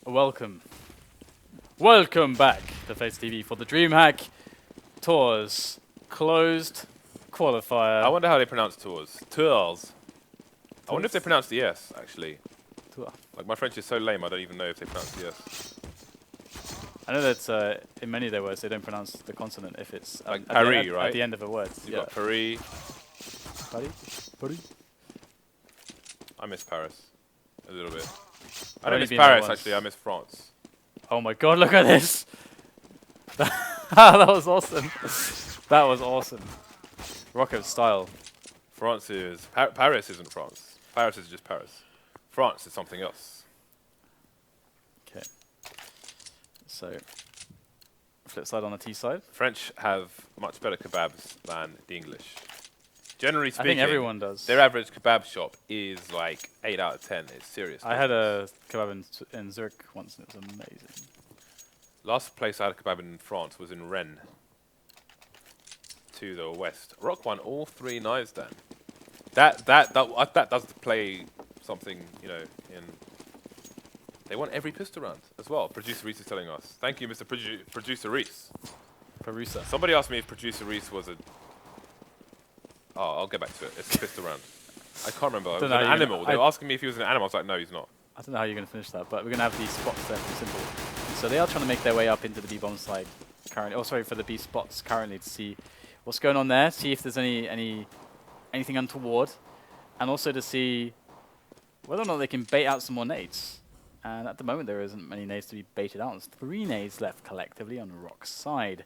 Welcome. Welcome back to FaceTV for the DreamHack Tours closed qualifier. I wonder how they pronounce tours. Tours. I wonder if they pronounce the S, actually. Tour. Like, my French is so lame, I don't even know if they pronounce the S. I know that in many of their words they don't pronounce the consonant if it's like Paris, right? At the end of a word. You've got Paris. Paris? I miss Paris a little bit. I I've don't only miss been there Paris, once. actually. I miss France. Oh my god, look at this! That was awesome. That was awesome. Rocket style. France is... Paris isn't France. Paris is just Paris. France is something else. Okay. So, flip side on the T side. French have much better kebabs than the English. Generally speaking, I think everyone does. their average kebab shop is like 8 out of 10. It's serious. I had a kebab in Zurich once and it was amazing. Last place I had a kebab in France was in Rennes. To the west. Rock won all 3 knives then. That does play something, you know, in... They won every pistol round as well. Producer Reese is telling us. Thank you, Mr. Producer Reese. Perusa. Somebody asked me if Producer Reese was a... Oh, I'll get back to it. It's a pistol round. I can't remember. It was an animal. They were asking me if he was an animal. I was like, no, he's not. I don't know how you're going to finish that, but we're going to have these spots there for Simple. So they are trying to make their way up into the B bomb side currently. Oh, sorry, for the B spots currently to see what's going on there, see if there's anything untoward, and also to see whether or not they can bait out some more nades. And at the moment, there isn't many nades to be baited out. There's 3 nades left collectively on Rock's side.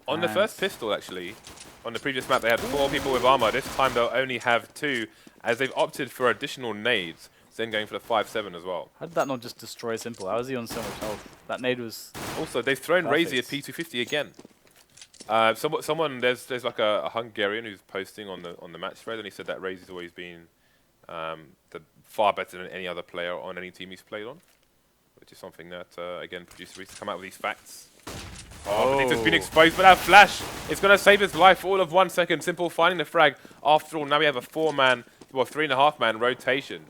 On the first pistol, actually, on the previous map, they had 4 people with armor. This time, they'll only have 2, as they've opted for additional nades. Then going for the 5-7 as well. How did that not just destroy Simple? How is he on so much health? That nade was... Also, they've thrown perfect. RAISY at P250 again. Someone, there's like a Hungarian who's posting on the match thread, and he said that RAISY's always been far better than any other player on any team he's played on, which is something that, again, Producer Reese to come out with these facts. Oh, Bonito's been exposed, but that flash, it's going to save his life all of 1 second. Simple finding the frag. After all, now we have a 4-man, well, 3.5-man rotation.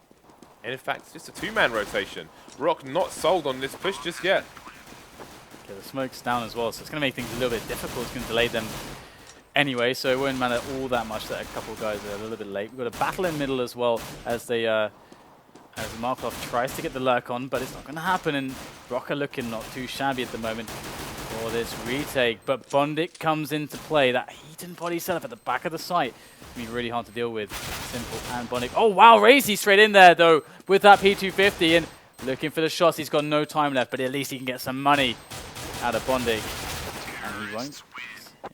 And in fact, it's just a 2-man rotation. Rock not sold on this push just yet. Okay, the smoke's down as well, so it's going to make things a little bit difficult. It's going to delay them anyway, so it won't matter all that much that a couple of guys are a little bit late. We've got a battle in middle as well as they, as Markelov tries to get the lurk on, but it's not going to happen. And Rock are looking not too shabby at the moment for this retake. But bondik comes into play. That heat and body setup at the back of the site. Be really hard to deal with. Simple and bondik. Oh wow, RAISY straight in there though with that P250 and looking for the shots. He's got no time left, but at least he can get some money out of bondik. And he won't.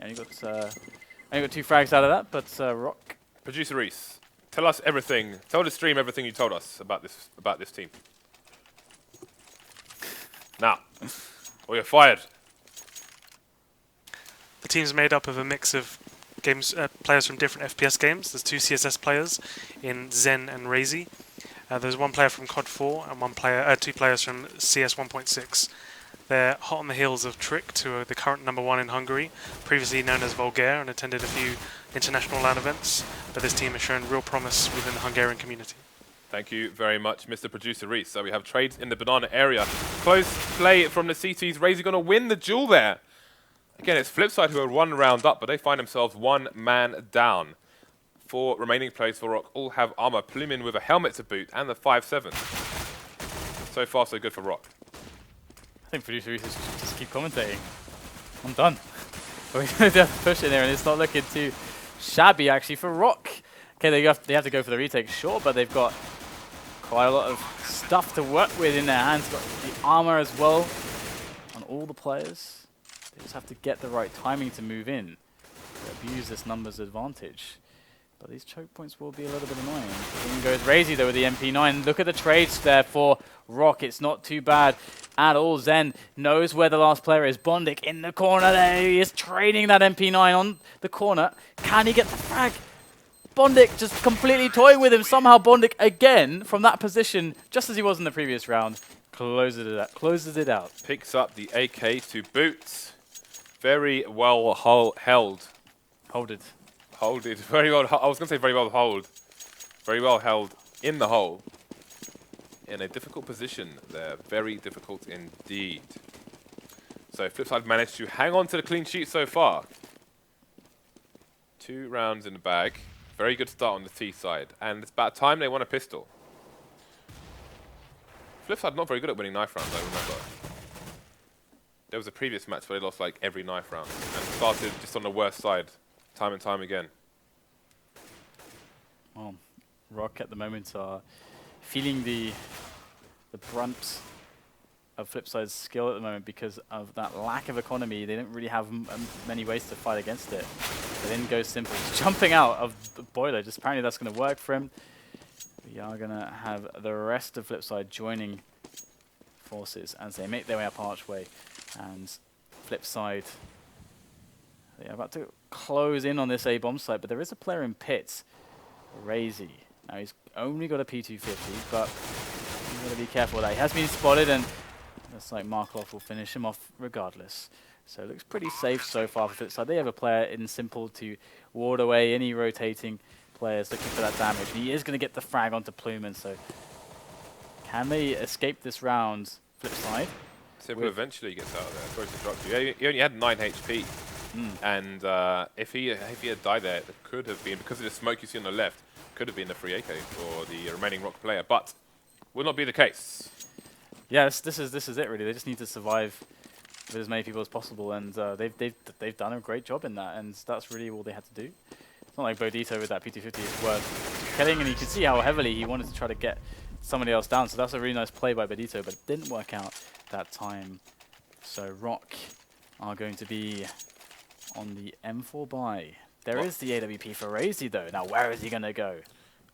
Only got 2 frags out of that, but Rock. Producer Reese, tell us everything. Tell the stream everything you told us about this team. Now, or you're fired. The team's made up of a mix of players from different FPS games. There's 2 CSS players in ZEN and RAISY. There's 1 player from COD 4 and 2 players from CS 1.6. They're hot on the heels of Trick, who are the current #1 in Hungary, previously known as Vulgaire, and attended a few international LAN events. But this team has shown real promise within the Hungarian community. Thank you very much, Mr. Producer Reese. So we have trades in the banana area. Close play from the CTs. RAISY going to win the duel there. Again, it's Flipside who are 1 round up, but they find themselves 1 man down. 4 remaining players for Rock all have armor. Plum in with a helmet to boot and the 5-7. So far, so good for Rock. I think Producer Reese just keep commentating. I'm done. We're going to push in there, and it's not looking too shabby actually for Rock. Okay, they have to go for the retake, sure, but they've got quite a lot of stuff to work with in their hands. Got the armor as well on all the players. They just have to get the right timing to move in, to abuse this numbers advantage. But these choke points will be a little bit annoying. In goes RAISY though with the MP9. Look at the trades there for Rock. It's not too bad at all. ZEN knows where the last player is. bondik in the corner there. He is trading that MP9 on the corner. Can he get the frag? bondik just completely toying with him. Somehow bondik again from that position, just as he was in the previous round, closes it out. Picks up the AK to boot. Very well held. Hold it. Hold it. Very well. I was going to say very well hold. Very well held in the hole. in a difficult position there. Very difficult indeed. So Flipside managed to hang on to the clean sheet so far. 2 rounds in the bag. Very good start on the T side. And it's about time they won a pistol. Flipside not very good at winning knife rounds, I remember. There was a previous match where they lost like every knife round and started just on the worst side time and time again. Well, Rock at the moment are feeling the brunt of Flipside's skill at the moment because of that lack of economy. They didn't really have many ways to fight against it. They didn't go simple. He's jumping out of the boiler. Just apparently that's going to work for him. We are going to have the rest of Flipside joining forces as they make their way up Archway. And Flipside, they are about to close in on this A-bomb site, but there is a player in pits, RAISY. Now he's only got a P250, but you've got to be careful with that. He has been spotted, and looks like Markelov will finish him off regardless. So it looks pretty safe so far for Flipside. They have a player in Simple to ward away any rotating players looking for that damage. And he is going to get the frag onto Plume, so can they escape this round, Flipside? Simple eventually gets out of there. Sorry to interrupt you. He only had 9 HP. And if he had died there, it could have been, because of the smoke you see on the left, could have been the free AK for the remaining Rock player, but will not be the case. Yes, this is it really. They just need to survive with as many people as possible, and they've done a great job in that, and that's really all they had to do. It's not like Bodito with that P250 is worth killing, and you can see how heavily he wanted to try to get somebody else down, so that's a really nice play by Bodito, but it didn't work out that time. So Rock are going to be on the M4 buy. There is the AWP for RAISY though. Now where is he going to go?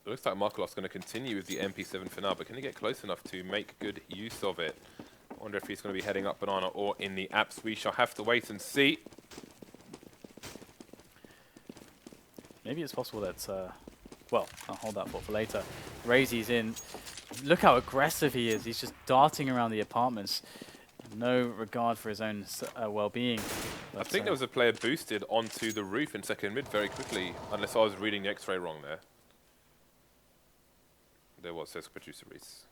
It looks like Markelov's going to continue with the MP7 for now, but can he get close enough to make good use of it? I wonder if he's going to be heading up Banana or in the apps. We shall have to wait and see. Maybe it's possible that, well, I'll hold that thought for later. RAISY's in. Look how aggressive he is. He's just darting around the apartments. No regard for his own well-being. I think there was a player boosted onto the roof in second mid very quickly, unless I was reading the X-ray wrong there. There was, says producer Reese.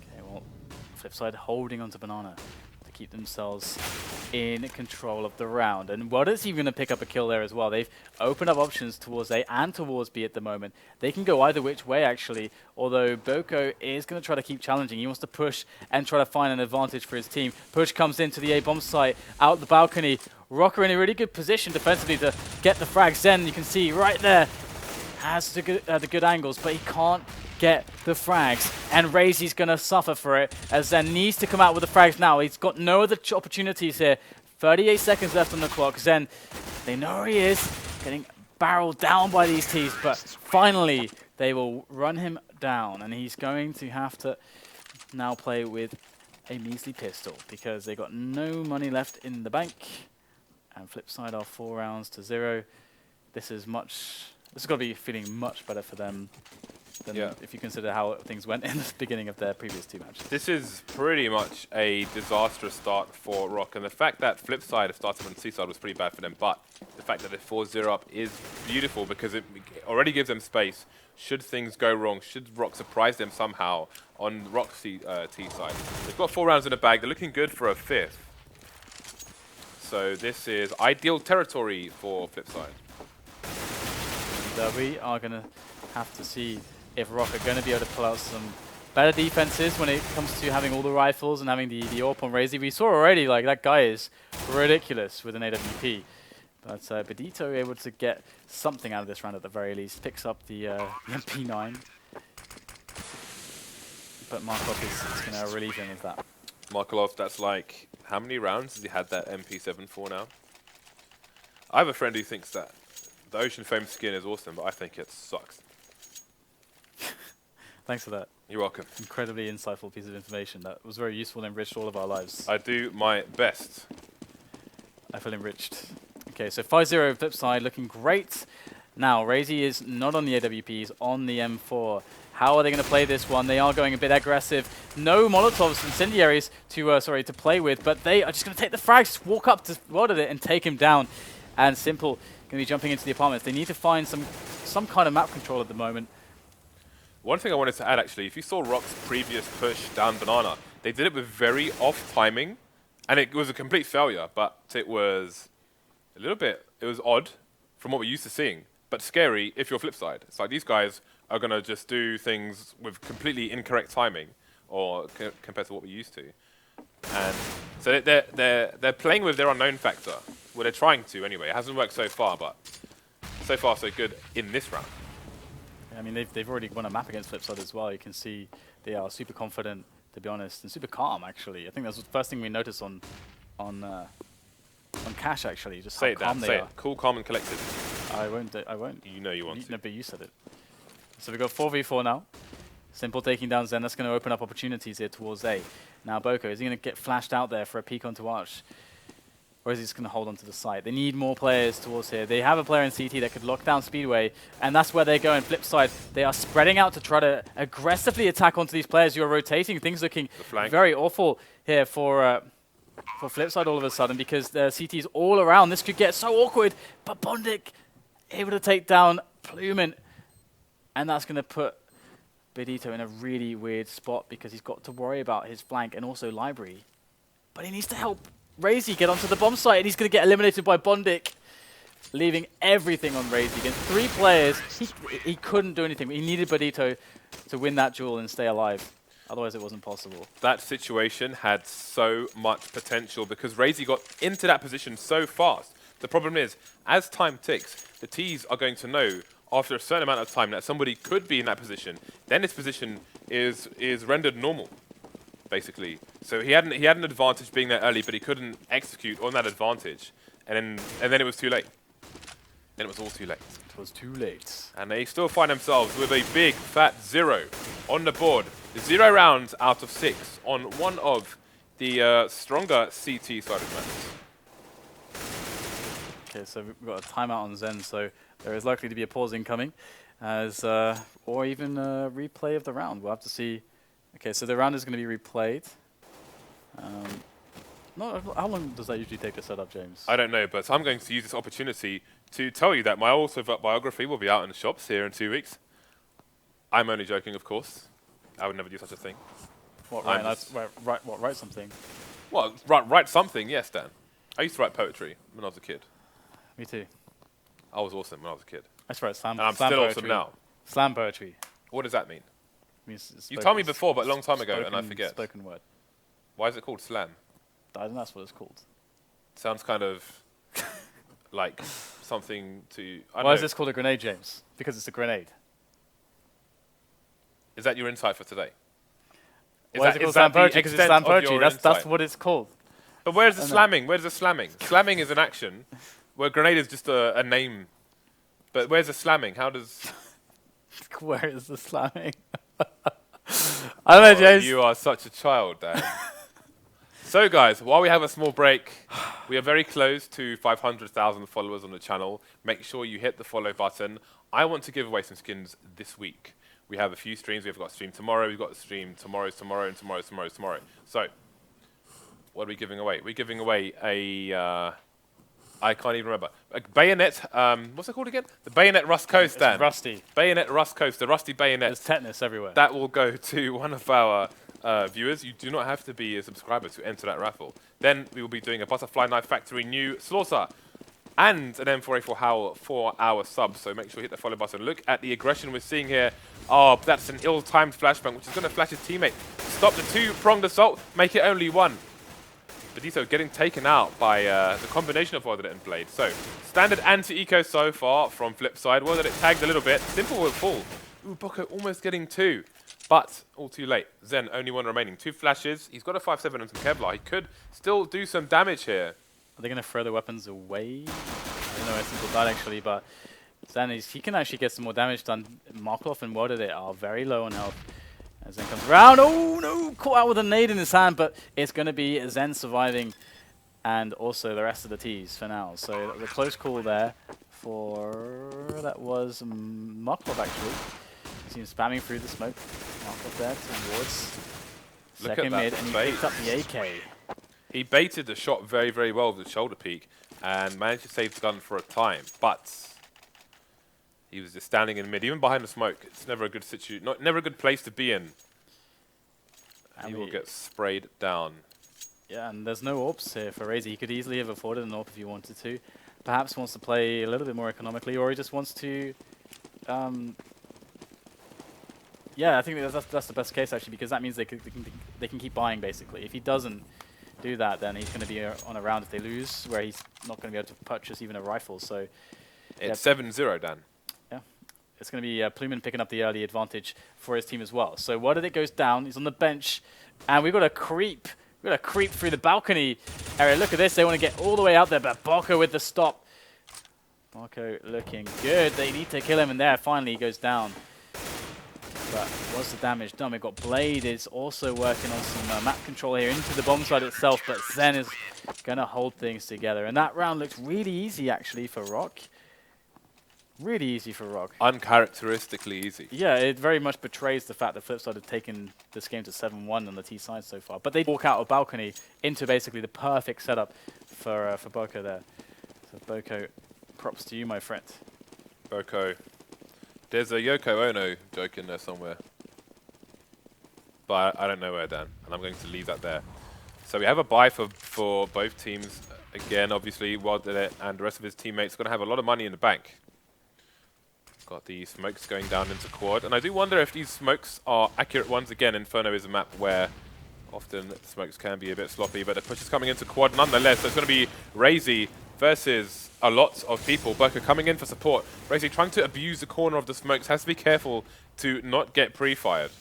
Okay, well, Flipside holding onto Banana to keep themselves in control of the round. And WorldEdit's even going to pick up a kill there as well. They've opened up options towards A and towards B at the moment. They can go either which way, actually, although Boco is going to try to keep challenging. He wants to push and try to find an advantage for his team. Push comes into the A-bomb site, out the balcony. Rocker in a really good position defensively to get the frag. Zen, you can see right there, has the good angles, but he can't get the frags, and RAISY's going to suffer for it, as Zen needs to come out with the frags now. He's got no other opportunities here. 38 seconds left on the clock. Zen, they know where he is, getting barreled down by these Ts, but finally they will run him down, and he's going to have to now play with a measly pistol, because they got no money left in the bank, and Flipside are 4 rounds to 0. This is got to be feeling much better for them than if you consider how things went in the beginning of their previous 2 matches. This is pretty much a disastrous start for Rock, and the fact that Flipside have started on the C side was pretty bad for them, but the fact that they're 4-0 up is beautiful because it already gives them space. Should things go wrong, should Rock surprise them somehow on Rock's T side. They've got 4 rounds in the bag, they're looking good for a 5th. So this is ideal territory for Flipside. We are going to have to see if Rock are going to be able to pull out some better defenses when it comes to having all the rifles and having the AWP on RAISY. We saw already, like, that guy is ridiculous with an AWP. But Bodito able to get something out of this round at the very least. Picks up the MP9. But Markelov is going to relieve him of that. Markelov, that's like, how many rounds has he had that MP7 for now? I have a friend who thinks that the Ocean Foam skin is awesome, but I think it sucks. Thanks for that. You're welcome. Incredibly insightful piece of information. That was very useful and enriched all of our lives. I do my best. I feel enriched. Okay, so 5-0 Flipside looking great. Now, RAISY is not on the AWP, he's on the M4. How are they going to play this one? They are going a bit aggressive. No Molotovs, incendiaries to play with, but they are just going to take the frags, just walk up to WorldEdit and take him down. And Simple going to be jumping into the apartments. They need to find some kind of map control at the moment. One thing I wanted to add, actually, if you saw Rock's previous push down Banana, they did it with very off timing, and it was a complete failure, but it was a little bit, it was odd from what we're used to seeing, but scary if you're Flipside. It's like these guys are going to just do things with completely incorrect timing, or compared to what we're used to. And so they're playing with their unknown factor. Well, they're trying to anyway. It hasn't worked so far, but so far so good in this round. I mean, they've already won a map against Flipside as well. You can see they are super confident, to be honest, and super calm, actually. I think that's the first thing we noticed on Cash, actually. Just say how it, calm Dan. they Say are. it. Cool, calm, and collected. I won't. You know you want to. No, but you said it. So we got 4v4 now. Simple taking down Zen. That's going to open up opportunities here towards A. Now Boco, is he going to get flashed out there for a peek onto Arch? Or is he just going to hold on to the site? They need more players towards here. They have a player in CT that could lock down Speedway, and that's where they're going. Flipside, they are spreading out to try to aggressively attack onto these players who are rotating. Things looking very awful here for Flipside all of a sudden, because the CT's all around. This could get so awkward, but bondik able to take down Plum, and that's going to put bodito in a really weird spot because he's got to worry about his flank and also library. But he needs to help RAISY get onto the bomb site, and he's going to get eliminated by bondik, leaving everything on RAISY. Against 3 players, he couldn't do anything. He needed bodito to win that duel and stay alive. Otherwise, it wasn't possible. That situation had so much potential because RAISY got into that position so fast. The problem is, as time ticks, the Ts are going to know after a certain amount of time that somebody could be in that position. Then his position is rendered normal, basically. So he had an advantage being there early, but he couldn't execute on that advantage. And then it was too late. Then it was all too late. It was too late. And they still find themselves with a big fat 0 on the board. 0 rounds out of 6 on one of the stronger CT side of matters. Okay, so we've got a timeout on Zen, so there is likely to be a pause incoming, as or even a replay of the round. We'll have to see. Okay, so the round is going to be replayed. How long does that usually take to set up, James? I don't know, but I'm going to use this opportunity to tell you that my autobiography will be out in the shops here in 2 weeks. I'm only joking, of course. I would never do such a thing. What, write something? Well, write something, yes, Dan. I used to write poetry when I was a kid. Me too. I was awesome when I was a kid. I just write slam. And I'm slam still poetry. awesome now. Slam poetry. What does that mean? Means You told me before, but a long time ago, and I forget. Spoken word. Why is it called slam? I think that's what it's called. Sounds kind of like something to... Why is this called a grenade, James? Because it's a grenade. Is that your insight for today? Why is it called slam poetry? Because it's slam poetry. That's what it's called. But where's the slamming? Where's the slamming? Slamming is an action, where grenade is just a name. But where's the slamming? How does... Where is the slamming? I don't know, James. You are such a child, Dad. So, guys, while we have a small break, we are very close to 500,000 followers on the channel. Make sure you hit the follow button. I want to give away some skins this week. We have a few streams. We've got a stream tomorrow. We've got a stream tomorrow, and tomorrow. So, what are we giving away? We're giving away a... I can't even remember. A bayonet, what's it called again? The bayonet Rust Coast, Dan. It's rusty. Bayonet Rust Coast, the rusty bayonet. There's tetanus everywhere. That will go to one of our viewers. You do not have to be a subscriber to enter that raffle. Then we will be doing a Butterfly Knife Factory new Slaughter and an M4A4 4-hour sub. So make sure you hit the follow button. Look at the aggression we're seeing here. Oh, that's an ill-timed flashbang, which is going to flash his teammate. Stop the 2-pronged assault, make it only 1. Bodito getting taken out by the combination of WorldEdit and Blade. So, standard anti-eco so far from Flipside. WorldEdit tagged a little bit. Simple will fall. Ooh, Boco almost getting 2. But all too late. Zen, only 1 remaining. 2 flashes. He's got a 5-7 and some Kevlar. He could still do some damage here. Are they going to throw the weapons away? I don't know where Simple died, actually, but Zen, he can actually get some more damage done. Markelov and WorldEdit are very low on health. As Zen comes around, oh no, caught out with a nade in his hand, but it's going to be Zen surviving and also the rest of the Ts for now. So the close call there for, that was Markelov actually. Seems spamming through the smoke. Markelov there towards second mid, and he picked up the AK. He baited the shot very, very well with the shoulder peek and managed to save the gun for a time, but He was just standing in mid, even behind the smoke. It's never a good never a good place to be in. And he will get sprayed down. Yeah, and there's no AWPs here for RAISY. He could easily have afforded an AWP if he wanted to. Perhaps wants to play a little bit more economically, or he just wants to... yeah, I think that's the best case, actually, because that means they can keep buying, basically. If he doesn't do that, then he's going to be on a round if they lose, where he's not going to be able to purchase even a rifle. So it's 7-0, Dan. Yeah, it's going to be Pluman picking up the early advantage for his team as well. So WorldEdit goes down. He's on the bench, and we've got a creep. We're going to creep through the balcony area. Look at this. They want to get all the way out there, but boco with the stop. boco looking good. They need to kill him, and there, finally, he goes down. But what's the damage done? We've got Blade is also working on some map control here into the bomb site itself, but Zen is going to hold things together. And that round looks really easy, actually, for Rock. Really easy for Rock. Uncharacteristically easy. Yeah, it very much betrays the fact that Flipside have taken this game to 7-1 on the T side so far. But they walk out of balcony into basically the perfect setup for boco there. So boco, props to you, my friend. boco. There's a Yoko Ono joke in there somewhere. But I don't know where, Dan. And I'm going to leave that there. So we have a bye for both teams. Again, obviously, WorldEdit and the rest of his teammates are going to have a lot of money in the bank. Got the smokes going down into quad. And I do wonder if these smokes are accurate ones. Again, Inferno is a map where often smokes can be a bit sloppy, but the push is coming into quad nonetheless. So it's going to be RAISY versus a lot of people. boco coming in for support. RAISY trying to abuse the corner of the smokes. Has to be careful to not get pre-fired.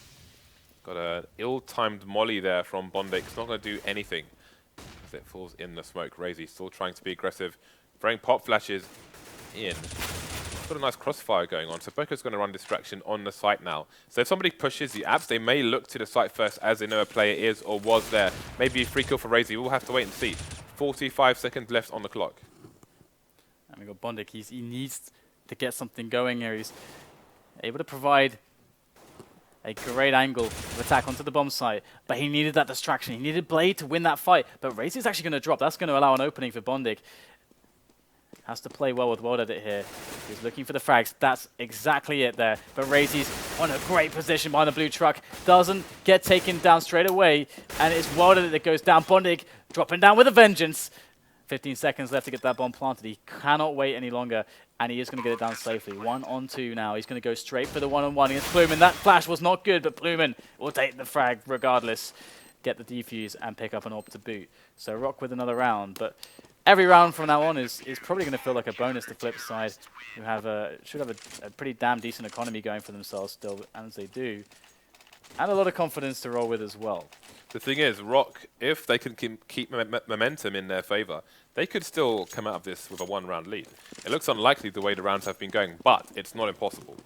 Got an ill-timed molly there from bondik. It's not going to do anything as it falls in the smoke. RAISY still trying to be aggressive. Throwing pop flashes in. Got a nice crossfire going on, so boco's going to run distraction on the site now. So if somebody pushes the apps, they may look to the site first as they know a player is or was there. Maybe a free kill for RAISY. We'll have to wait and see. 45 seconds left on the clock. And we've got bondik. He needs to get something going here. He's able to provide a great angle of attack onto the bomb site, but he needed that distraction. He needed Blade to win that fight, but RAISY's actually going to drop. That's going to allow an opening for bondik. Has to play well with WorldEdit here. He's looking for the frags. That's exactly it there. But RAISY's on a great position behind the blue truck. Doesn't get taken down straight away. And it's WorldEdit that goes down. bondik dropping down with a vengeance. 15 seconds left to get that bomb planted. He cannot wait any longer. And he is going to get it down safely. 1-on-2 now. He's going to go straight for the 1-on-1 against Pluman. That flash was not good, but Pluman will take the frag regardless. Get the defuse and pick up an AWP to boot. So Rock with another round. But every round from now on is probably going to feel like a bonus to Flipside, who should have a pretty damn decent economy going for themselves still, as they do. And a lot of confidence to roll with as well. The thing is, Rock, if they can keep momentum in their favor, they could still come out of this with a one-round lead. It looks unlikely the way the rounds have been going, but it's not impossible.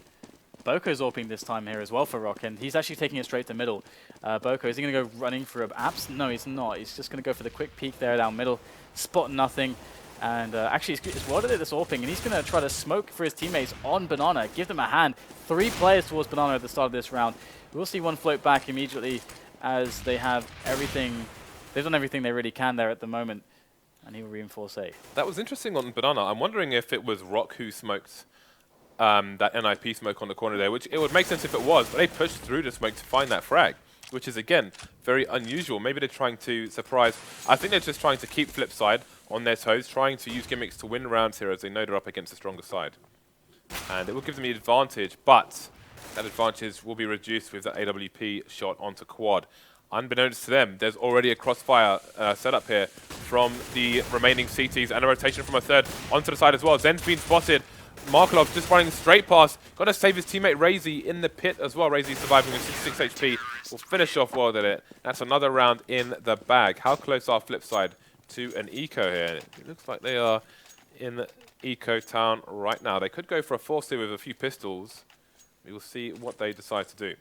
boco's AWPing this time here as well for Rock, and he's actually taking it straight to middle. boco, is he going to go running for apps? No, he's not. He's just going to go for the quick peek there down middle, spot nothing. And actually, it's WorldEdit that's AWPing, and he's going to try to smoke for his teammates on Banana, give them a hand. 3 players towards Banana at the start of this round. We'll see one float back immediately as they have everything. They've done everything they really can there at the moment, and he will reinforce A. That was interesting on Banana. I'm wondering if it was Rock who smoked that NIP smoke on the corner there, which it would make sense if it was, but they pushed through the smoke to find that frag, which is, again, very unusual. Maybe they're trying to surprise. I think they're just trying to keep Flipside on their toes, trying to use gimmicks to win rounds here as they know they're up against a stronger side. And it will give them the advantage, but that advantage will be reduced with that AWP shot onto quad. Unbeknownst to them, there's already a crossfire set up here from the remaining CTs and a rotation from a third onto the side as well. Zen's been spotted. Markelov just running straight past. Got to save his teammate RAISY in the pit as well. RAISY surviving with 66 HP. Will finish off WorldEdit. That's another round in the bag. How close are Flipside to an eco here? It looks like they are in eco town right now. They could go for a force here with a few pistols. We will see what they decide to do.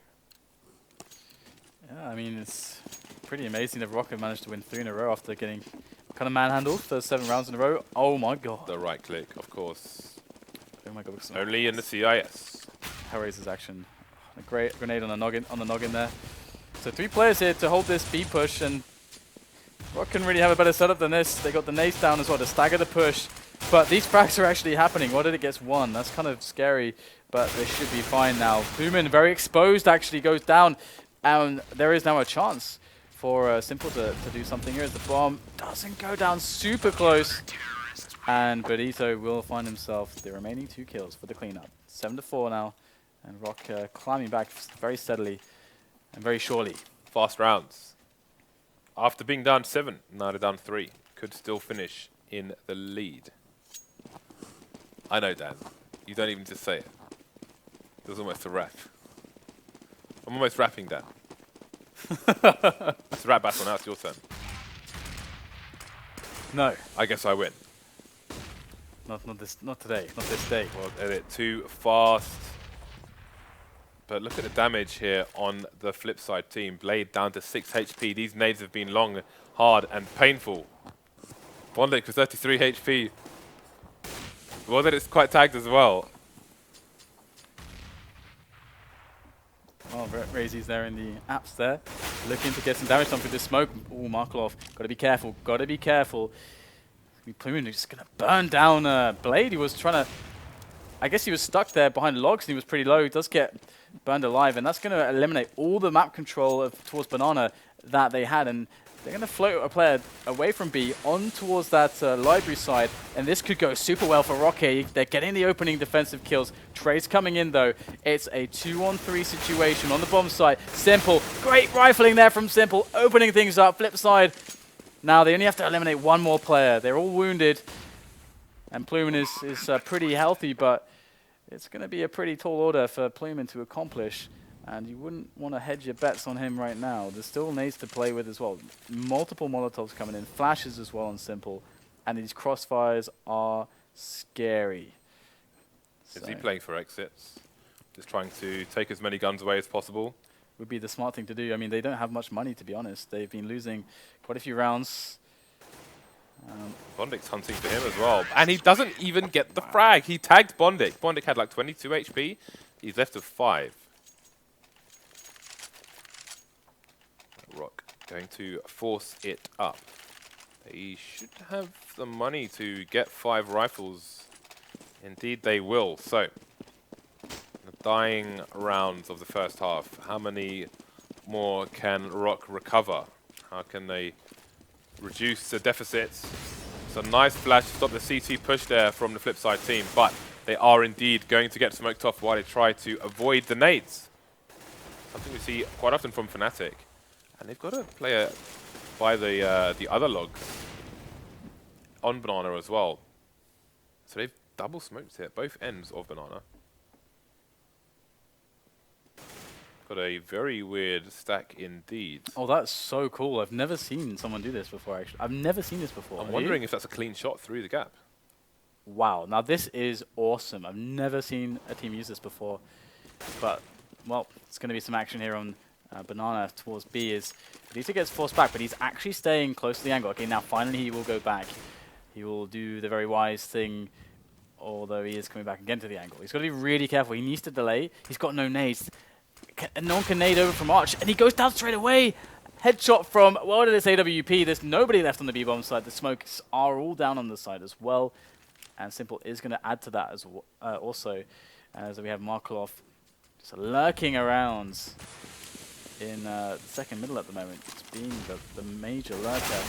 Yeah, I mean, it's pretty amazing that Rocket managed to win 3 in a row after getting kind of manhandled for 7 rounds in a row. Oh my god. The right click, of course. Oh my god. Only in the CIS. Hellraiser's action. A great grenade on the noggin there. So 3 players here to hold this B push, and Rock can really have a better setup than this. They got the nades down as well to stagger the push. But these frags are actually happening. WorldEdit gets one. That's kind of scary, but they should be fine now. Blumen, very exposed, actually goes down. And there is now a chance for Simple to do something here as the bomb doesn't go down super close. And Bodito will find himself the remaining 2 kills for the cleanup. 7-4 now. And Rock climbing back very steadily and very surely. Fast rounds. After being down 7, now they're down 3. Could still finish in the lead. I know, Dan. You don't even just say it. It was almost a rap. I'm almost rapping, Dan. It's a rap battle now. It's your turn. No. I guess I win. Not today. Not this day. WorldEdit too fast. But look at the damage here on the Flipside team. Blade down to 6 HP. These nades have been long, hard, and painful. bondik with 33 HP. WorldEdit's quite tagged as well. Well, RAISY's there in the apps there. Looking to get some damage done through the smoke. Ooh, Markelov. Gotta be careful. Gotta be careful. Plume is just gonna burn down Blade. He was trying to... I guess he was stuck there behind logs and he was pretty low. He does get burned alive, and that's gonna eliminate all the map control towards Banana that they had. And they're going to float a player away from B on towards that library side, and this could go super well for Rocky. They're getting the opening defensive kills. Trey's coming in though. It's a 2-on-3 situation on the bomb site. Simple, great rifling there from Simple, opening things up. Flip side. Now they only have to eliminate one more player. They're all wounded, and Plumen is pretty healthy, but it's going to be a pretty tall order for Plumen to accomplish. And you wouldn't want to hedge your bets on him right now. There's still nades to play with as well. Multiple Molotovs coming in, flashes as well on Simple. And these crossfires are scary. Is he playing for exits? Just trying to take as many guns away as possible? Would be the smart thing to do. I mean, they don't have much money, to be honest. They've been losing quite a few rounds. bondik's hunting for him as well. And he doesn't even get the frag. He tagged bondik. bondik had like 22 HP. He's left with 5. Rock going to force it up. They should have the money to get 5 rifles. Indeed they will. So, the dying rounds of the first half. How many more can Rock recover? How can they reduce the deficits? It's a nice flash to stop the CT push there from the Flipside team, but they are indeed going to get smoked off while they try to avoid the nades. Something we see quite often from Fnatic. And they've got a player by the other logs on Banana as well. So they've double smoked here, both ends of Banana. Got a very weird stack indeed. Oh, that's so cool. I've never seen someone do this before, actually. I've never seen this before. I'm wondering if that's a clean shot through the gap. Wow, now this is awesome. I've never seen a team use this before. But, well, it's going to be some action here on Banana towards B. As Bodito gets forced back, but he's actually staying close to the angle. Okay, now finally he will go back. He will do the very wise thing, although he is coming back again to the angle. He's got to be really careful. He needs to delay. He's got no nades. No one can nade over from Arch, and he goes down straight away. Headshot from, well, it is AWP. There's nobody left on the B-bomb side. The smokes are all down on the side as well. And Simple is going to add to that as also, as we have Markelov just lurking around in the second middle at the moment, just being the major lurker.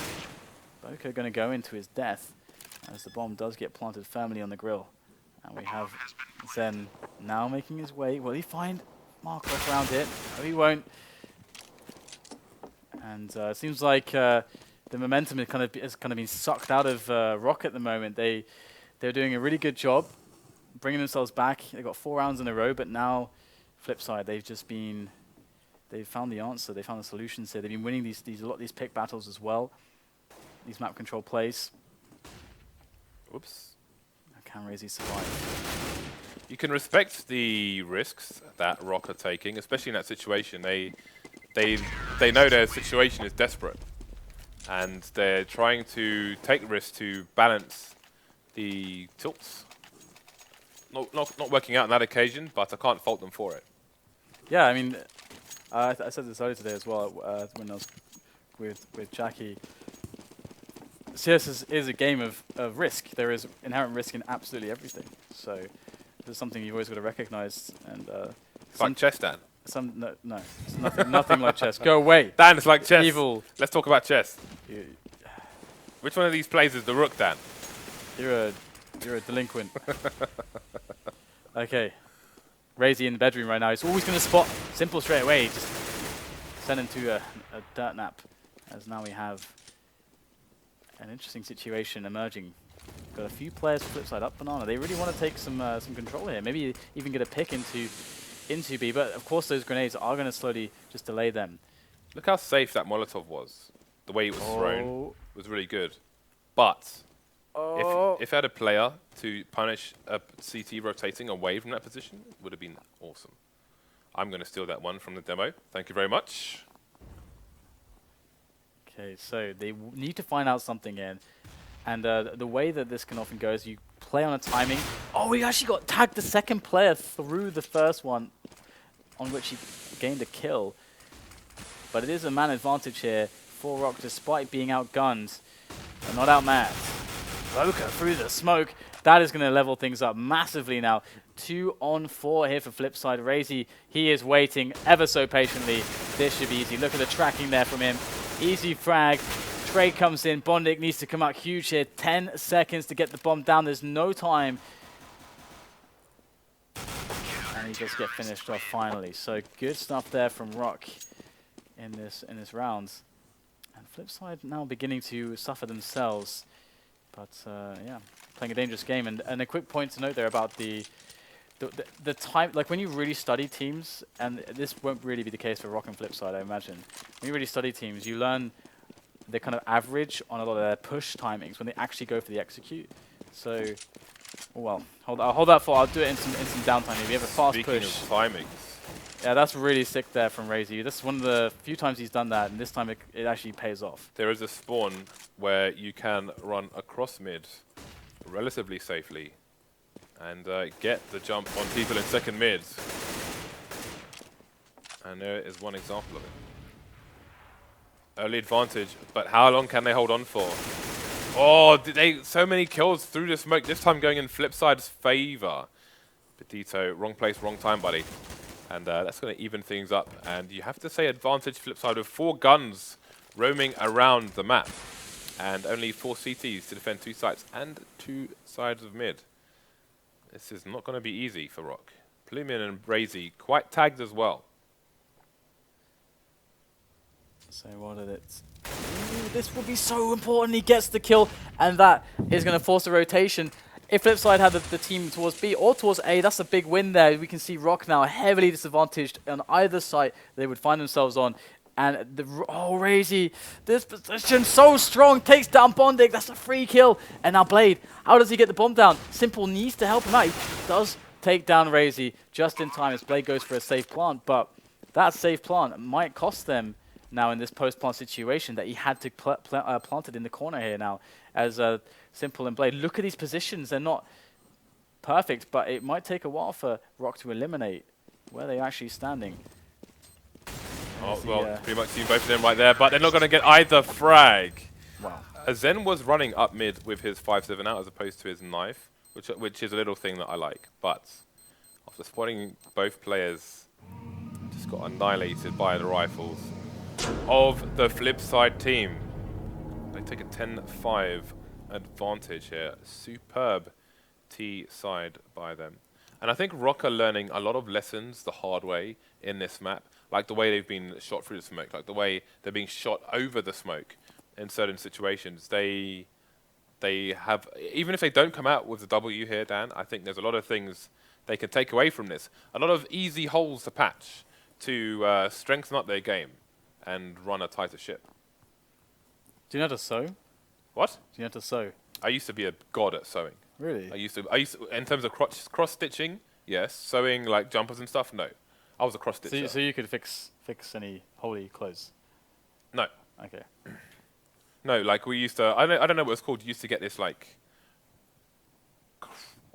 Boco going to go into his death as the bomb does get planted firmly on the grill. And we have ZEN now making his way. Will he find Markelov around it? No, he won't. And it seems like the momentum has kind of been sucked out of Rock at the moment. They're doing a really good job bringing themselves back. They've got 4 rounds in a row, but now Flipside, they've found the answer. They found the solutions here. They've been winning a lot of these pick battles as well. These map control plays. Whoops. Can RAISY survive? You can respect the risks that Rock are taking, especially in that situation. They know their situation is desperate, and they're trying to take risks to balance the tilts. Not working out on that occasion, but I can't fault them for it. Yeah, I mean, I said this earlier today as well when I was with Jackie. CS is a game of risk. There is inherent risk in absolutely everything. So this is something you've always got to recognize. And It's like chess, Dan. no, it's nothing like chess. Go away. Dan, it's like chess. Evil. Let's talk about chess. You, Which one of these plays is the rook, Dan? you're a delinquent. Okay. RAISY in the bedroom right now. He's always going to spot Simple straight away. Just send him to a dirt nap. As now we have an interesting situation emerging. Got a few players Flipside up Banana. They really want to take some control here. Maybe even get a pick into B. But of course those grenades are going to slowly just delay them. Look how safe that Molotov was. The way it was thrown was really good. But if I had a player to punish a CT rotating away from that position, it would have been awesome. I'm going to steal that one from the demo. Thank you very much. Okay, so they need to find out something in. And the way that this can often go is you play on a timing. Oh, we actually got tagged the second player through the first one on which he gained a kill. But it is a man advantage here for Rock despite being outgunned, but not outmatched. Boca through the smoke. That is going to level things up massively now. 2 on 4 here for Flipside. RAISY, he is waiting ever so patiently. This should be easy. Look at the tracking there from him. Easy frag. Trade comes in. bondik needs to come out huge here. 10 seconds to get the bomb down. There's no time. And he does get finished off finally. So good stuff there from Rock in this round. And Flipside now beginning to suffer themselves. But yeah, playing a dangerous game. And a quick point to note there about the time, like when you really study teams, and this won't really be the case for Rock and Flipside, I imagine. When you really study teams, you learn the kind of average on a lot of their push timings when they actually go for the execute. So, well, I'll hold that for. I'll do it in some downtime. If you have a fast Speaking push. of timings. Yeah, that's really sick there from RAISY. This is one of the few times he's done that, and this time it actually pays off. There is a spawn where you can run across mid relatively safely and get the jump on people in second mid. And there is one example of it. Early advantage, but how long can they hold on for? Oh, so many kills through the smoke, this time going in Flipside's favor. Bodito, wrong place, wrong time, buddy. And that's going to even things up. And you have to say advantage Flipside with 4 guns roaming around the map. And only 4 CTs to defend 2 sites and 2 sides of mid. This is not going to be easy for Rock. Plumin and RAISY quite tagged as well. So what did it? Ooh, this will be so important. He gets the kill, and that is going to force a rotation. If Flipside had the team towards B or towards A, that's a big win there. We can see Rock now heavily disadvantaged on either side they would find themselves on. And RAISY, this position so strong, takes down bondik. That's a free kill. And now Blade, how does he get the bomb down? Simple needs to help him out. He does take down RAISY just in time as Blade goes for a safe plant, but that safe plant might cost them now in this post-plant situation that he had to plant it in the corner here now as Simple and Blade. Look at these positions. They're not perfect, but it might take a while for Rock to eliminate where they're actually standing. Oh, well, pretty much seen both of them right there, but they're not going to get either frag. Wow. Zen was running up mid with his 5-7 out as opposed to his knife, which is a little thing that I like. But after spotting both players, just got annihilated by the rifles of the Flipside team. They take a 10-5 advantage here. Superb T side by them. And I think Rock are learning a lot of lessons the hard way in this map, like the way they've been shot through the smoke, like the way they're being shot over the smoke in certain situations. They have, even if they don't come out with the W here, Dan, I think there's a lot of things they can take away from this. A lot of easy holes to patch to strengthen up their game and run a tighter ship. Do you know how to sew? What? Do you know how to sew? I used to be a god at sewing. Really? I used to, in terms of cross stitching, yes. Sewing like jumpers and stuff, no. I was a cross stitcher. So you could fix any holy clothes? No. Okay. No, like we used to. I don't know what it's called. You used to get this like.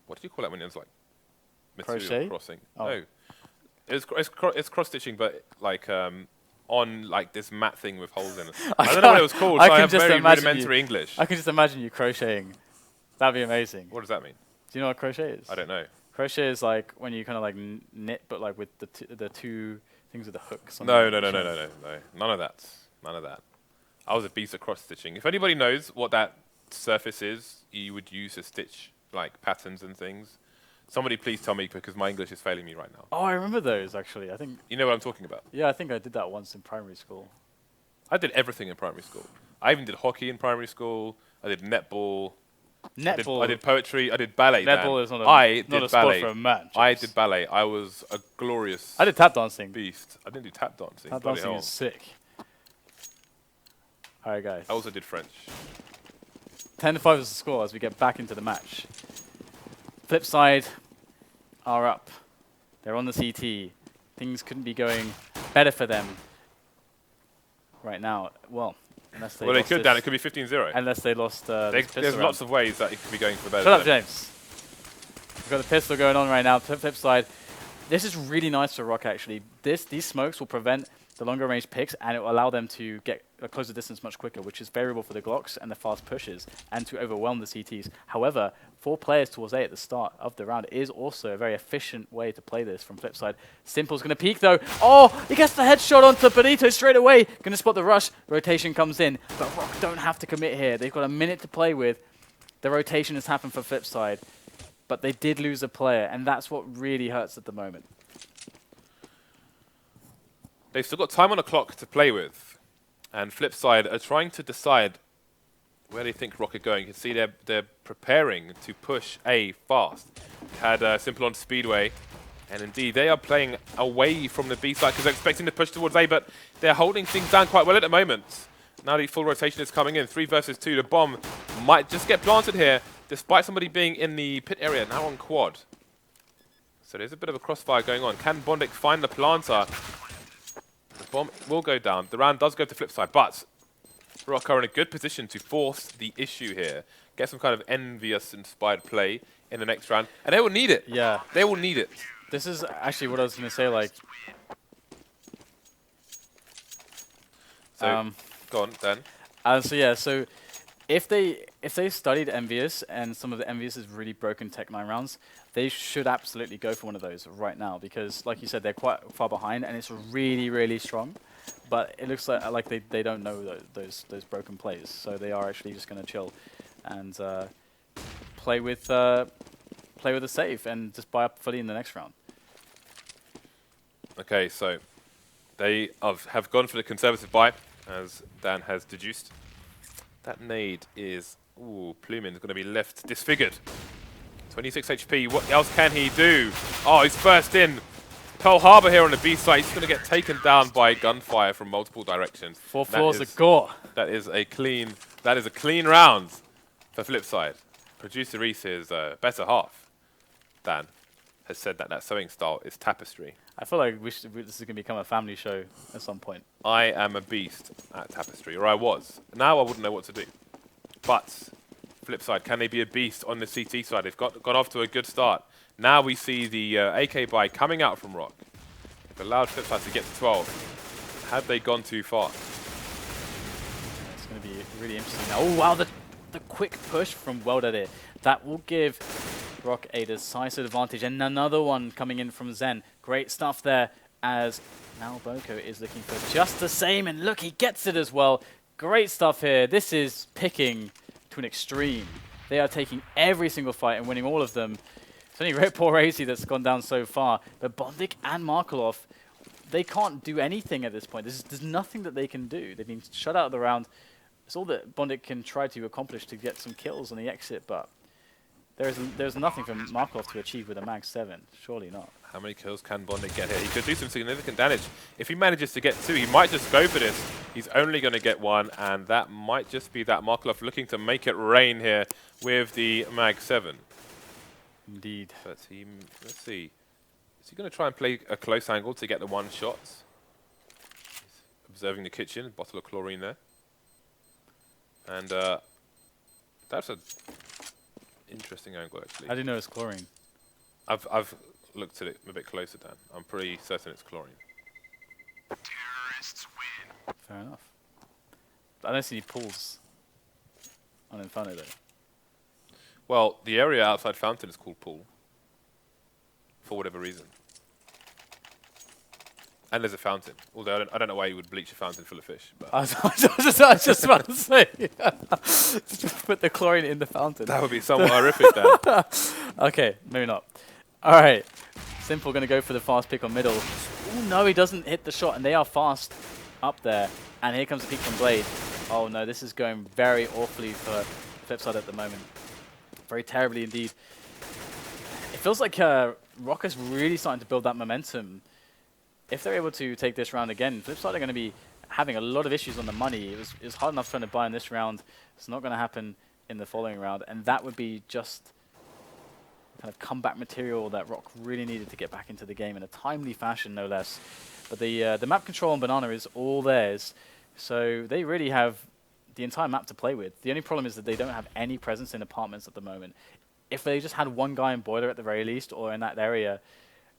What do you call that when it's like material crochet? crossing? Oh. No, it's cross stitching, but like on like this mat thing with holes in it. I don't know what it was called, so I have very rudimentary English. I can just imagine you crocheting. That'd be amazing. What does that mean? Do you know what crochet is? I don't know. Crochet is like when you kind of like knit, but like with the two things with the hooks. No. None of that. None of that. I was a beast at cross stitching. If anybody knows what that surface is you would use to stitch like patterns and things, somebody please tell me, because my English is failing me right now. Oh, I remember those actually. I think. You know what I'm talking about? Yeah, I think I did that once in primary school. I did everything in primary school. I even did hockey in primary school. I did netball. Netball. I did poetry. I did ballet. Netball is not a sport for a man. I did ballet. I was a glorious. I did tap dancing. Beast. I didn't do tap dancing. Tap dancing is sick. All right, guys. I also did French. 10-5 is the score as we get back into the match. Flipside are up. They're on the CT. Things couldn't be going better for them right now. Well, unless they. Well, they could, Dan. It could be 15-0. Unless they lost. There's lots of ways that it could be going for better. Shut up, James. We've got the pistol going on right now. Flipside. This is really nice for Rock, actually. These smokes will prevent the longer range picks, and it will allow them to get a closer distance much quicker, which is favorable for the Glocks and the fast pushes, and to overwhelm the CTs. However, 4 players towards A at the start of the round is also a very efficient way to play this from Flipside. Simple's going to peek, though. Oh, he gets the headshot onto Bodito straight away. Going to spot the rush. Rotation comes in, but Rock don't have to commit here. They've got a minute to play with. The rotation has happened for Flipside, but they did lose a player, and that's what really hurts at the moment. They've still got time on the clock to play with, and Flipside are trying to decide where they think Rock are going. You can see they're preparing to push A fast. Had Simple on Speedway, and indeed they are playing away from the B side because they're expecting to push towards A, but they're holding things down quite well at the moment. Now the full rotation is coming in, 3 versus 2. The bomb might just get planted here, despite somebody being in the pit area, now on quad. So there's a bit of a crossfire going on. Can bondik find the planter? The bomb will go down. The round does go to Flipside, but Rock are in a good position to force the issue here. Get some kind of envious-inspired play in the next round, and they will need it. Yeah. They will need it. This is actually what I was going to say, like... So, go on, Dan. So yeah, so if they studied Envious and some of the Envious's really broken Tech 9 rounds, they should absolutely go for one of those right now because, like you said, they're quite far behind and it's really, really strong. But it looks like they don't know those broken plays, so they are actually just going to chill and play with the save and just buy up fully in the next round. Okay, so they have gone for the conservative buy, as Dan has deduced. That nade is, Plumin is going to be left disfigured. 26 HP, what else can he do? Oh, he's first in. Pearl Harbor here on the B side. He's going to get taken down by gunfire from multiple directions. 4 floors of gore. That is a clean round for Flipside. Producer Reese's better half, Dan, has said that sewing style is tapestry. I feel like this is going to become a family show at some point. I am a beast at tapestry, or I was. Now I wouldn't know what to do. But Flipside, can they be a beast on the CT side? They've got off to a good start. Now we see the AK buy coming out from Rock. They've allowed Flipside to get to 12. Had they gone too far? It's going to be really interesting now. Oh, wow, the quick push from WorldEdit. That will give Rock a decisive advantage. And another one coming in from Zen. Great stuff there as now Boco is looking for just the same. And look, he gets it as well. Great stuff here. This is picking to an extreme. They are taking every single fight and winning all of them. It's only poor RAISY that's gone down so far. But bondik and Markelov, they can't do anything at this point. There's nothing that they can do. They've been shut out of the round. It's all that bondik can try to accomplish to get some kills on the exit, but there's nothing for Markelov to achieve with a Mag 7. Surely not. How many kills can bondik get here? He could do some significant damage. If he manages to get 2, he might just go for this. He's only going to get 1, and that might just be that. Markelov looking to make it rain here with the Mag 7. Indeed. But let's see. Is he going to try and play a close angle to get the 1 shot? He's observing the kitchen, bottle of chlorine there. And that's an interesting angle, actually. How do you know it's chlorine? I've looked at it a bit closer, Dan. I'm pretty certain it's chlorine. Terrorists win. Fair enough. I don't see any pools on Inferno though. Well, the area outside Fountain is called Pool. For whatever reason. And there's a fountain. Although I don't know why you would bleach a fountain full of fish. But I was just about to say. Just put the chlorine in the fountain. that would be somewhat horrific then. Okay, maybe not. Alright. Simple going to go for the fast pick on middle. Oh no, he doesn't hit the shot, and they are fast up there. And here comes the peek from Blade. Oh no, this is going very awfully for Flipside at the moment. Very terribly indeed. It feels like Rock is really starting to build that momentum. If they're able to take this round again, Flipside are going to be having a lot of issues on the money. It was hard enough trying to buy in this round. It's not going to happen in the following round, and that would be just kind of comeback material that Rock really needed to get back into the game in a timely fashion, no less. But the map control on Banana is all theirs, so they really have the entire map to play with. The only problem is that they don't have any presence in apartments at the moment. If they just had one guy in Boiler at the very least, or in that area,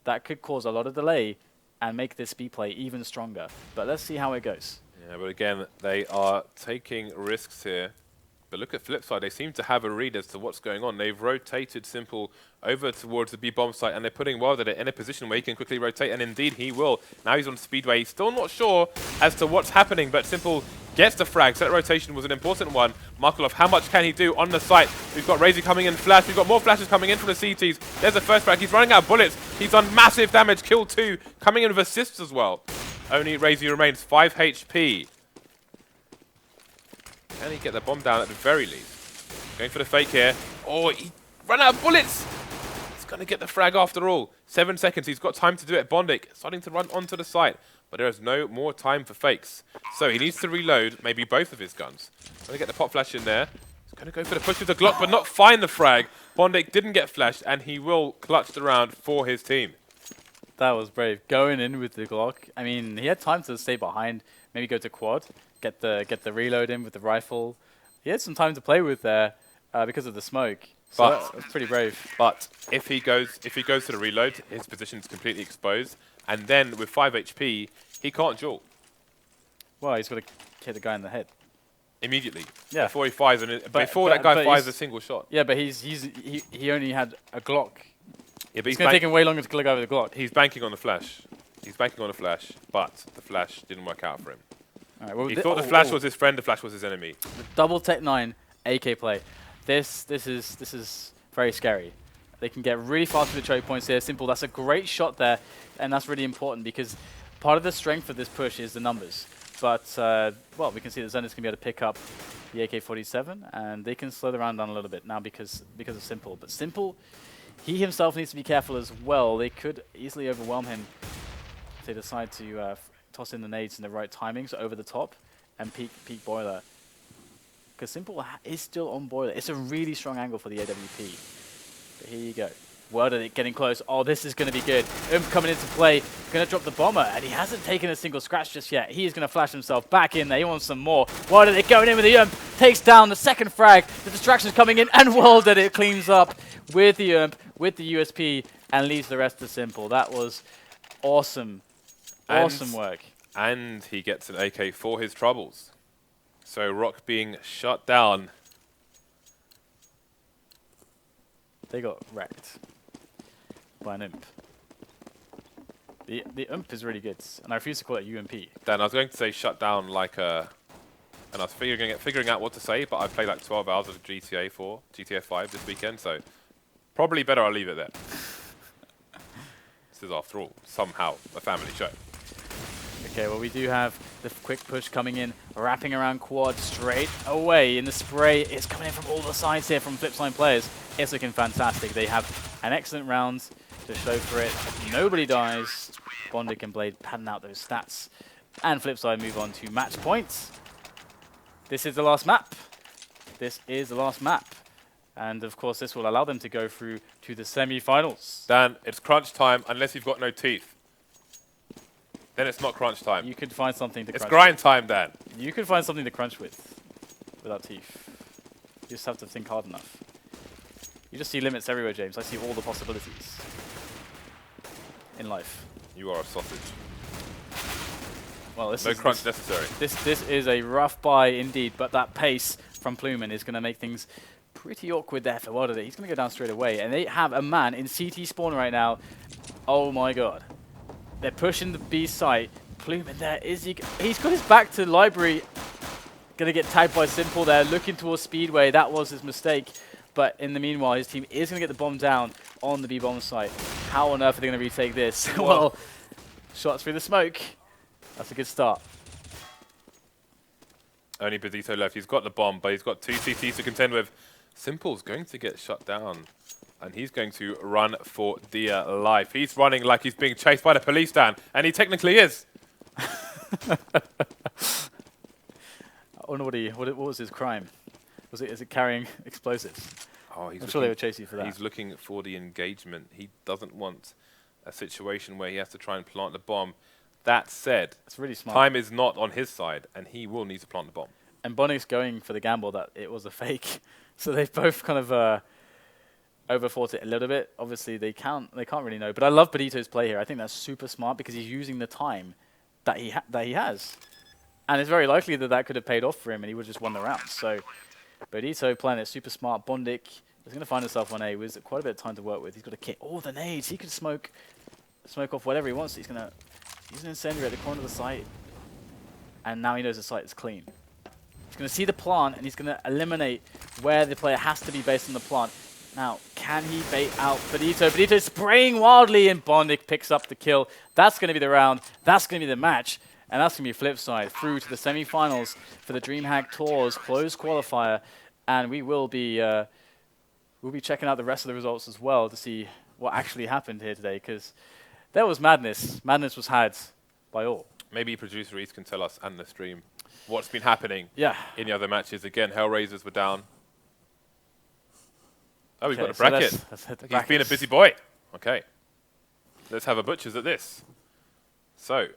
that could cause a lot of delay and make this B play even stronger. But let's see how it goes. Yeah, but again, they are taking risks here. But look at Flipside, they seem to have a read as to what's going on. They've rotated Simple over towards the B bomb site, and they're putting WorldEdit in a position where he can quickly rotate, and indeed he will. Now he's on Speedway. He's still not sure as to what's happening, but Simple gets the frag. So that rotation was an important one. Markelov, how much can he do on the site? We've got RAISY coming in flash. We've got more flashes coming in from the CTs. There's the first frag. He's running out of bullets. He's done massive damage. Kill 2. Coming in with assists as well. Only RAISY remains 5 HP. Can he get the bomb down at the very least? Going for the fake here. Oh, he ran out of bullets. He's going to get the frag after all. 7 seconds. He's got time to do it. bondik starting to run onto the site. But there is no more time for fakes. So he needs to reload maybe both of his guns. Going to get the pop flash in there. He's going to go for the push with the Glock, but not find the frag. bondik didn't get flashed, and he will clutch the round for his team. That was brave. Going in with the Glock. I mean, he had time to stay behind, maybe go to quad, get the reload in with the rifle. He had some time to play with there because of the smoke. So But that was pretty brave. But if he goes to the reload, his position is completely exposed. And then with 5 HP, he can't duel Well, he's got to hit the guy in the head. immediately. Yeah. Before he fires, before that guy fires a single shot. Yeah, but he only had a Glock. Yeah, but It's going to take him way longer to kill a guy with a Glock. He's banking on the flash. He's banking on the flash, but the flash didn't work out for him. All right, well, He thought the flash was his friend, the flash was his enemy. The double Tech 9 AK play. This is very scary. They can get really fast with the choke points here. Simple, that's a great shot there, and that's really important because part of the strength of this push is the numbers. But, well, we can see that Zen is going to be able to pick up the AK-47, and they can slow the round down a little bit now because of Simple. But Simple, he himself needs to be careful as well. They could easily overwhelm him if they decide to toss in the nades in the right timings over the top and peek Boiler. Because Simple is still on Boiler. It's a really strong angle for the AWP. But here you go. WorldEdit getting close. Oh, this is going to be good. Coming into play. Going to drop the bomber. And he hasn't taken a single scratch just yet. He's going to flash himself back in there. He wants some more. WorldEdit going in with the takes down the second frag. The distraction's coming in. And WorldEdit cleans up with the with the USP, and leaves the rest to Simple. That was awesome. Awesome work. And he gets an AK for his troubles. So Rock being shut down. They got wrecked by an imp. The imp is really good, and I refuse to call it UMP. Dan, I was going to say shut down like a... And I was figuring out what to say, but I played like 12 hours of GTA 5 this weekend, so probably better I'll leave it there. This is, after all, somehow a family show. Okay, well, we do have the quick push coming in, wrapping around quad straight away, and the spray is coming in from all the sides here from Flipsid players. It's looking fantastic. They have an excellent round to show for it. Nobody dies. bondik and Blade padding out those stats. And Flipsid move on to match points. This is the last map. This is the last map. And, of course, this will allow them to go through to the semi-finals. Dan, it's crunch time unless you've got no teeth. Then it's not crunch time. You could find something to crunch It's grind time, Dan. You could find something to crunch with without teeth. You just have to think hard enough. You just see limits everywhere, James. I see all the possibilities in life. You are a sausage. Well, No crunch necessary. This is a rough buy indeed, but that pace from Plumen is going to make things pretty awkward there for WorldEdit. He's going to go down straight away, and they have a man in CT spawn right now. Oh my god. They're pushing the B site. Plumen there, is he? He's got his back to library. Going to get tagged by Simple there, looking towards Speedway. That was his mistake. But in the meanwhile, his team is going to get the bomb down on the B bomb site. How on earth are they going to retake this? Well, shots through the smoke. That's a good start. Only Bodito left. He's got the bomb, but he's got 2 CTs to contend with. Simple's going to get shut down, and he's going to run for dear life. He's running like he's being chased by the police, Dan, and he technically is. I wonder what was his crime? Is it carrying explosives? Oh, I'm sure they would chase you for that. He's looking for the engagement. He doesn't want a situation where he has to try and plant the bomb. That said, it's really smart. Time is not on his side, and he will need to plant the bomb. And bondik's going for the gamble that it was a fake. So they've both kind of overthought it a little bit. Obviously, they can't really know. But I love Bodito's play here. I think that's super smart because he's using the time that he has. And it's very likely that that could have paid off for him and he would have just won the round. So Bodito playing it super smart. Bondik is going to find himself on A with quite a bit of time to work with. He's got a kit. Oh, the nades. He could smoke off whatever he wants. He's going to use an incendiary at the corner of the site. And now he knows the site is clean. He's going to see the plant and he's going to eliminate where the player has to be based on the plant. Now, can he bait out Bodito? Bodito spraying wildly and bondik picks up the kill. That's going to be the round. That's going to be the match. And that's going to be Flipside through to the semi-finals for the DreamHack Tours closed qualifier. And we will be we'll be checking out the rest of the results as well to see what actually happened here today, because there was madness. Madness was had by all. Maybe producer Reese can tell us and the stream what's been happening in the other matches. Again, Hellraisers were down. Oh, we've got a bracket. He's been a busy boy. Okay. Let's have a butchers at this. So,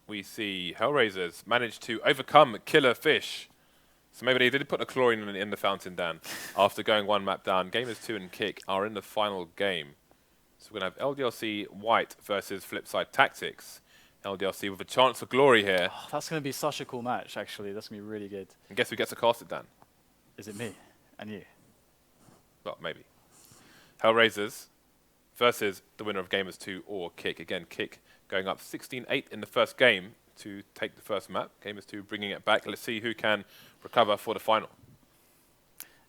we see Hellraisers managed to overcome Killer Fish. So maybe they did put a chlorine in the fountain, Dan, after going one map down. Gamers 2 and Kick are in the final game. So we're going to have LDLC White versus Flipside Tactics. LDLC with a chance of glory here. Oh, that's going to be such a cool match, actually. That's going to be really good. And guess who gets to cast it, Dan? Is it me and you? Well, maybe. Hellraisers versus the winner of Gamers 2 or Kick. Again, Kick going up 16-8 in the first game to take the first map. Gamers 2 bringing it back. Let's see who can recover for the final.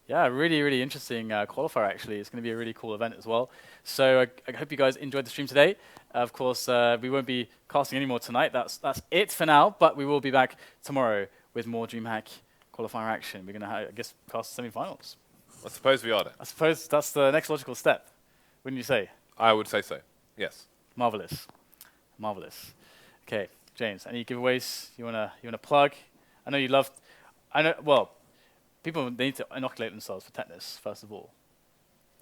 Yeah, really, really interesting qualifier, actually. It's going to be a really cool event as well. So I hope you guys enjoyed the stream today. Of course, we won't be casting anymore tonight. That's it for now, but we will be back tomorrow with more DreamHack qualifier action. We're going to, I guess, cast the semi-finals. I suppose we are there. I suppose that's the next logical step, wouldn't you say? I would say so, yes. Marvelous. Marvelous. Okay, James, any giveaways you wanna plug? I know you love. Well, people need to inoculate themselves for tetanus first of all.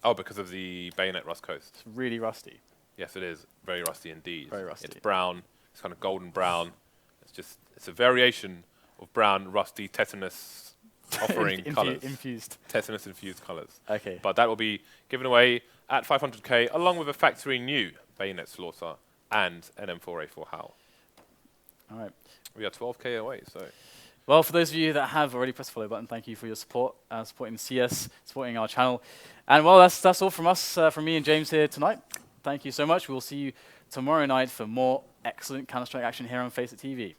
Oh, because of the bayonet rust coast. It's really rusty. Yes, it is very rusty indeed. Very rusty. It's brown. It's kind of golden brown. It's a variation of brown, rusty, tetanus offering colours. Infused. Tetanus infused colours. Okay. But that will be given away at 500k, along with a factory new bayonet slaughter and an M4A4 Howl. All right. We are 12k away, so. Well, for those of you that have already pressed the follow button, thank you for your support, supporting the CS, supporting our channel. And well, that's all from us, from me and James here tonight. Thank you so much. We'll see you tomorrow night for more excellent Counter-Strike action here on FACEIT TV.